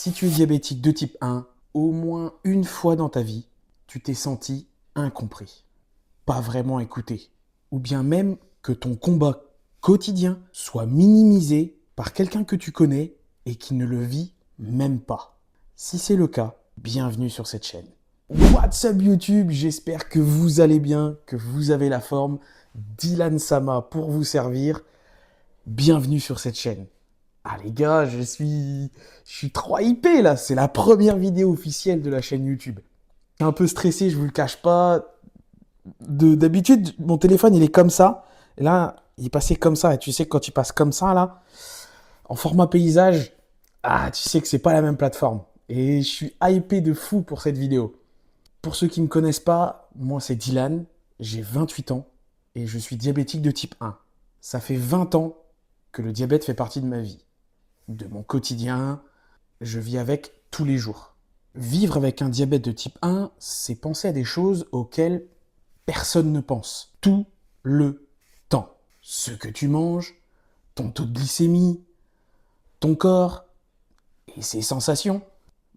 Si tu es diabétique de type 1, au moins une fois dans ta vie, tu t'es senti incompris, pas vraiment écouté, ou bien même que ton combat quotidien soit minimisé par quelqu'un que tu connais et qui ne le vit même pas. Si c'est le cas, bienvenue sur cette chaîne. What's up YouTube, j'espère que vous allez bien, que vous avez la forme. Dylan Sama pour vous servir. Bienvenue sur cette chaîne. Ah les gars, je suis trop hypé là, c'est la première vidéo officielle de la chaîne YouTube. Je suis un peu stressé, je vous le cache pas. D'habitude, mon téléphone il est comme ça. Et là, il est passé comme ça. Et tu sais que quand il passe comme ça là, en format paysage, tu sais que c'est pas la même plateforme. Et je suis hypé de fou pour cette vidéo. Pour ceux qui ne me connaissent pas, moi c'est Dylan, j'ai 28 ans et je suis diabétique de type 1. Ça fait 20 ans que le diabète fait partie de ma vie, de mon quotidien, je vis avec tous les jours. Vivre avec un diabète de type 1, c'est penser à des choses auxquelles personne ne pense, tout le temps. Ce que tu manges, ton taux de glycémie, ton corps et ses sensations.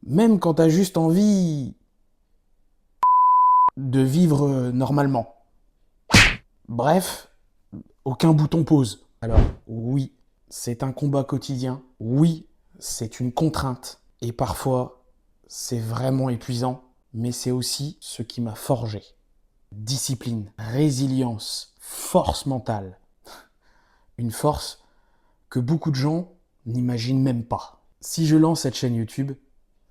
Même quand tu as juste envie de vivre normalement. Bref, aucun bouton pause. Alors oui, c'est un combat quotidien. Oui, c'est une contrainte. Et parfois, c'est vraiment épuisant. Mais c'est aussi ce qui m'a forgé. Discipline, résilience, force mentale. Une force que beaucoup de gens n'imaginent même pas. Si je lance cette chaîne YouTube,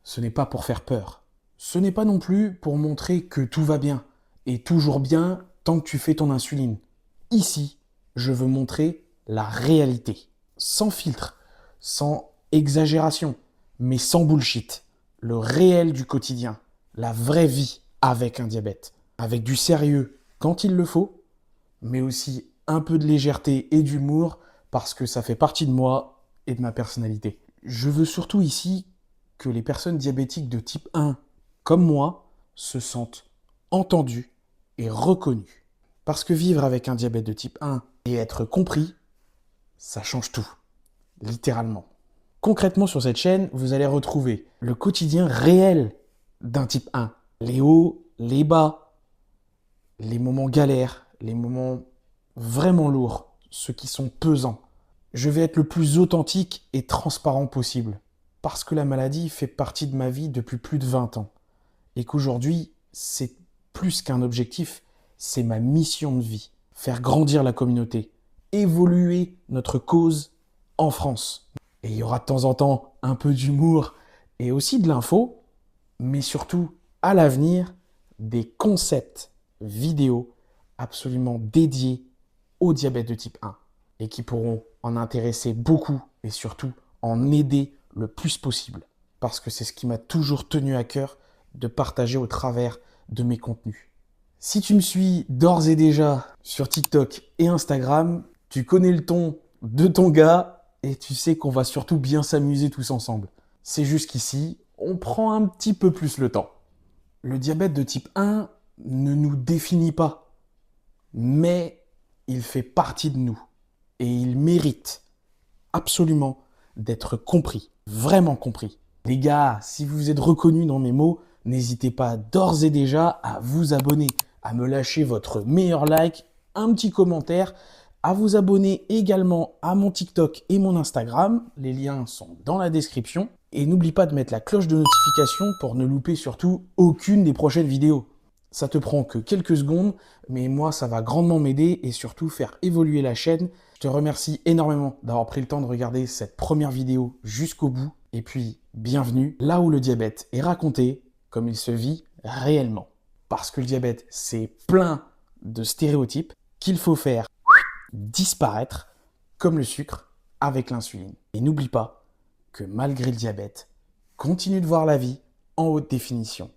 ce n'est pas pour faire peur. Ce n'est pas non plus pour montrer que tout va bien et toujours bien tant que tu fais ton insuline. Ici, je veux montrer la réalité, sans filtre, sans exagération, mais sans bullshit. Le réel du quotidien, la vraie vie avec un diabète, avec du sérieux quand il le faut, mais aussi un peu de légèreté et d'humour parce que ça fait partie de moi et de ma personnalité. Je veux surtout ici que les personnes diabétiques de type 1, comme moi, se sentent entendues et reconnues. Parce que vivre avec un diabète de type 1 et être compris, ça change tout, littéralement. Concrètement, sur cette chaîne, vous allez retrouver le quotidien réel d'un type 1. Les hauts, les bas, les moments galères, les moments vraiment lourds, ceux qui sont pesants. Je vais être le plus authentique et transparent possible. Parce que la maladie fait partie de ma vie depuis plus de 20 ans. Et qu'aujourd'hui, c'est plus qu'un objectif, c'est ma mission de vie. Faire grandir la communauté, évoluer notre cause en France. Et il y aura de temps en temps un peu d'humour et aussi de l'info, mais surtout, à l'avenir, des concepts vidéo absolument dédiés au diabète de type 1 et qui pourront en intéresser beaucoup et surtout en aider le plus possible. Parce que c'est ce qui m'a toujours tenu à cœur de partager au travers de mes contenus. Si tu me suis d'ores et déjà sur TikTok et Instagram, tu connais le ton de ton gars et tu sais qu'on va surtout bien s'amuser tous ensemble. C'est juste qu'ici, on prend un petit peu plus le temps. Le diabète de type 1 ne nous définit pas, mais il fait partie de nous et il mérite absolument d'être compris, vraiment compris. Les gars, si vous êtes reconnus dans mes mots, n'hésitez pas d'ores et déjà à vous abonner, à me lâcher votre meilleur like, un petit commentaire, à vous abonner également à mon TikTok et mon Instagram. Les liens sont dans la description. Et n'oublie pas de mettre la cloche de notification pour ne louper surtout aucune des prochaines vidéos. Ça te prend que quelques secondes, mais moi ça va grandement m'aider et surtout faire évoluer la chaîne. Je te remercie énormément d'avoir pris le temps de regarder cette première vidéo jusqu'au bout. Et puis, bienvenue là où le diabète est raconté comme il se vit réellement. Parce que le diabète, c'est plein de stéréotypes qu'il faut faire disparaître, comme le sucre avec l'insuline. Et n'oublie pas que malgré le diabète, continue de voir la vie en haute définition.